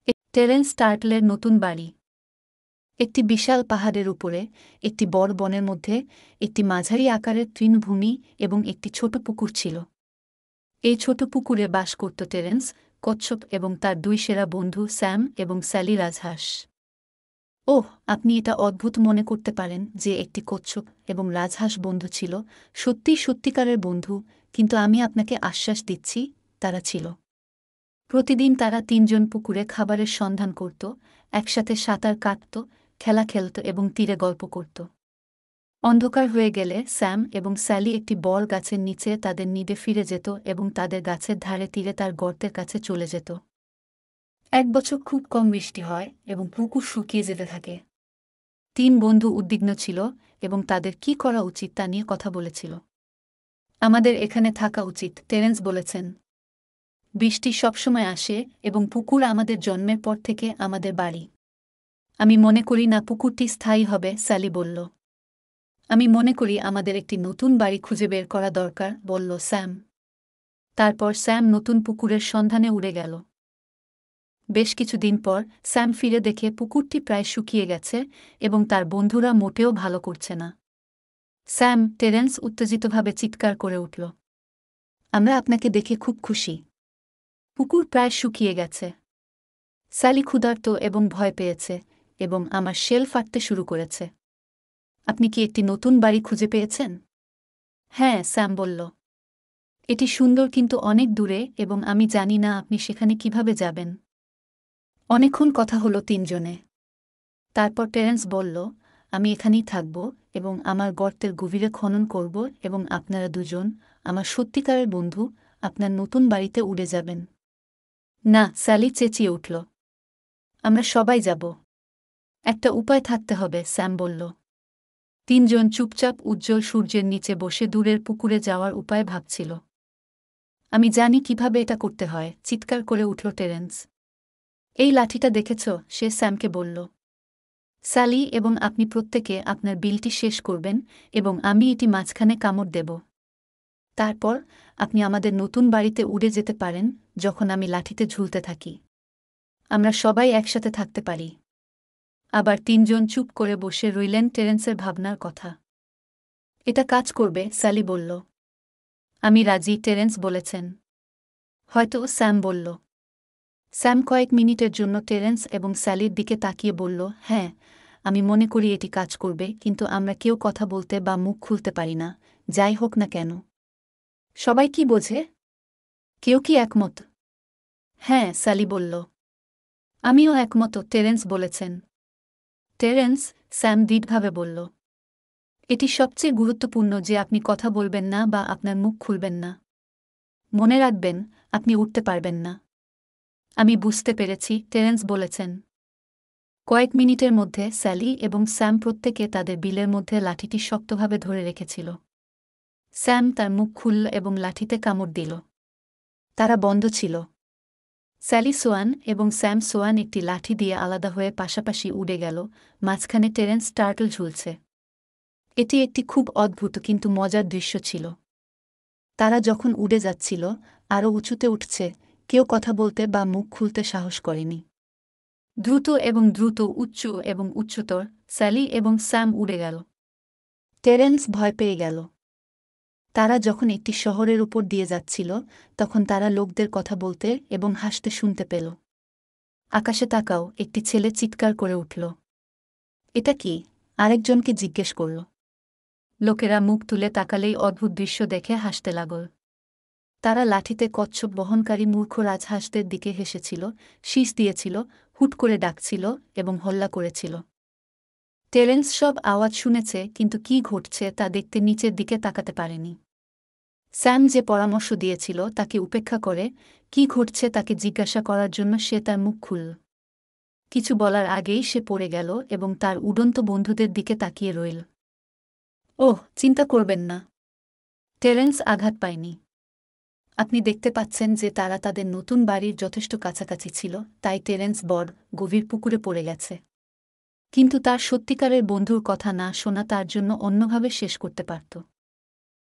Terence টার্টলের নতুন বাড়ি। একটি বিশাল পাহাড়ের উপরে, একটি বড় বনের মধ্যে, একটি মাঝারি আকারের তৃণভূমি এবং একটি ছোট পুকুর ছিল। এই ছোট পুকুরে বাস করত টেরেন্স, কচ্ছপ এবং তার দুই সেরা বন্ধু স্যাম এবং স্যালি রাজহাঁস। ওহ, আপনি এটা অদ্ভুত মনে করতে পারেন যে একটি কচ্ছপ এবং রাজহাঁস বন্ধু ছিল, সত্যিকারের বন্ধু, কিন্তু আমি আপনাকে আশ্বাস দিচ্ছি, তারা ছিল। প্রতিদিন তারা তিনজন পুকুরে খাবারের সন্ধান করত, একসাথে সাঁতার কাটত, খেলা খেলত এবং তীরে গল্প করত। অন্ধকার হয়ে গেলে স্যাম এবং স্যালি একটি বড় গাছের নিচে তাদের নিডে ফিরে যেত এবং তাদের গাছের ধারে তীরে তার গর্তের কাছে চলে যেত। এক বছর খুব কম বৃষ্টি হয় এবং পুকুর শুকিয়ে যেতে থাকে। তিন বন্ধু উদ্বিগ্ন ছিল এবং তাদের কি করা উচিত তা নিয়ে কথা বলেছিল। আমাদের এখানে থাকা উচিত, টেরেন্স বলেছেন। বৃষ্টি সবসময় আসে এবং পুকুর আমাদের জন্মের পর থেকে আমাদের বাড়ি। আমি মনে করি না পুকুরটি স্থায়ী হবে, স্যালি বলল। আমি মনে করি আমাদের একটি নতুন বাড়ি খুঁজে বের করা দরকার, বলল স্যাম। তারপর স্যাম নতুন পুকুরের সন্ধানে উড়ে গেল। বেশ কিছুদিন পর স্যাম ফিরে দেখে পুকুরটি প্রায় শুকিয়ে গেছে এবং তার বন্ধুরা মোটেও ভালো করছে না। স্যাম, টেরেন্স উত্তেজিতভাবে চিৎকার করে উঠল। আমরা আপনাকে দেখে খুব খুশি। পুকুর প্রায় শুকিয়ে গেছে। স্যালি ক্ষুধার্ত এবং ভয় পেয়েছে এবং আমার শেল ফাটতে শুরু করেছে। আপনি কি একটি নতুন বাড়ি খুঁজে পেয়েছেন? হ্যাঁ, স্যাম বলল। এটি সুন্দর কিন্তু অনেক দূরে এবং আমি জানি না আপনি সেখানে কিভাবে যাবেন। অনেকক্ষণ কথা হলো তিনজনে। তারপর টেরেন্স বলল, আমি এখানেই থাকব এবং আমার গর্তের গভীরে খনন করব এবং আপনারা দুজন, আমার সত্যিকারের বন্ধু, আপনার নতুন বাড়িতে উড়ে যাবেন। না, স্যালি চেঁচিয়ে উঠল। আমরা সবাই যাব। একটা উপায় থাকতে হবে, স্যাম বলল। তিনজন চুপচাপ উজ্জ্বল সূর্যের নিচে বসে দূরের পুকুরে যাওয়ার উপায় ভাবছিল। আমি জানি কিভাবে এটা করতে হয়, চিৎকার করে উঠল টেরেন্স। এই লাঠিটা দেখেছ, সে স্যামকে বলল। স্যালি এবং আপনি প্রত্যেকে আপনার বিলটি শেষ করবেন এবং আমি এটি মাঝখানে কামড় দেব। তারপর আপনি আমাদের নতুন বাড়িতে উড়ে যেতে পারেন যখন আমি লাঠিতে ঝুলতে থাকি। আমরা সবাই একসাথে থাকতে পারি। আবার তিনজন চুপ করে বসে রইলেন টেরেন্সের ভাবনার কথা। এটা কাজ করবে, স্যালি বলল। আমি রাজি, টেরেন্স বলেছেন। হয়তো, স্যাম বলল। স্যাম কয়েক মিনিটের জন্য টেরেন্স এবং স্যালির দিকে তাকিয়ে বলল, হ্যাঁ, আমি মনে করি এটি কাজ করবে, কিন্তু আমরা কেউ কথা বলতে বা মুখ খুলতে পারি না, যাই হোক না কেন। সবাই কি বোঝে? কেউ কি একমত? হ্যাঁ, স্যালি বলল। আমিও একমত, টেরেন্স বলেছেন। টেরেন্স, স্যাম দৃঢ়ভাবে বলল। এটি সবচেয়ে গুরুত্বপূর্ণ যে আপনি কথা বলবেন না বা আপনার মুখ খুলবেন না। মনে রাখবেন, আপনি উঠতে পারবেন না। আমি বুঝতে পেরেছি, টেরেন্স বলেছেন। কয়েক মিনিটের মধ্যে স্যালি এবং স্যাম প্রত্যেকে তাদের বিলের মধ্যে লাঠিটি শক্তভাবে ধরে রেখেছিল। স্যাম তার মুখ খুলল এবং লাঠিতে কামড় দিল। তারা বন্ধ ছিল। স্যালি সোয়ান এবং স্যাম সোয়ান একটি লাঠি দিয়ে আলাদা হয়ে পাশাপাশি উড়ে গেল, মাঝখানে টেরেন্স টার্টল ঝুলছে। এটি একটি খুব অদ্ভুত কিন্তু মজার দৃশ্য ছিল। তারা যখন উড়ে যাচ্ছিল, আরও উঁচুতে উঠছে, কেউ কথা বলতে বা মুখ খুলতে সাহস করেনি। দ্রুত উচ্চ এবং উচ্চতর, স্যালি এবং স্যাম উড়ে গেল। টেরেন্স ভয় পেয়ে গেল। তারা যখন একটি শহরের উপর দিয়ে যাচ্ছিল, তখন তারা লোকদের কথা বলতে এবং হাসতে শুনতে পেল। আকাশে তাকাও, একটি ছেলে চিৎকার করে উঠল। এটা কি? আরেকজনকে জিজ্ঞেস করল। লোকেরা মুখ তুলে তাকালেই অদ্ভুত দৃশ্য দেখে হাসতে লাগল। তারা লাঠিতে কচ্ছপ বহনকারী মূর্খ রাজহাঁসদের দিকে হেসেছিল, শীষ দিয়েছিল, হুট করে ডাকছিল এবং হল্লা করেছিল। টেরেন্স সব আওয়াজ শুনেছে কিন্তু কি ঘটছে তা দেখতে নিচের দিকে তাকাতে পারেনি। স্যাম যে পরামর্শ দিয়েছিল তাকে উপেক্ষা করে, কি ঘটছে তাকে জিজ্ঞাসা করার জন্য সে তার মুখ খুলল। কিছু বলার আগেই সে পড়ে গেল এবং তার উড়ন্ত বন্ধুদের দিকে তাকিয়ে রইল। ওহ, চিন্তা করবেন না। টেরেন্স আঘাত পায়নি। আপনি দেখতে পাচ্ছেন যে তারা তাদের নতুন বাড়ির যথেষ্ট কাছাকাছি ছিল, তাই টেরেন্স বড়, গভীর পুকুরে পড়ে গেছে। কিন্তু তার সত্যিকারের বন্ধুর কথা না শোনা তার জন্য অন্যভাবে শেষ করতে পারত।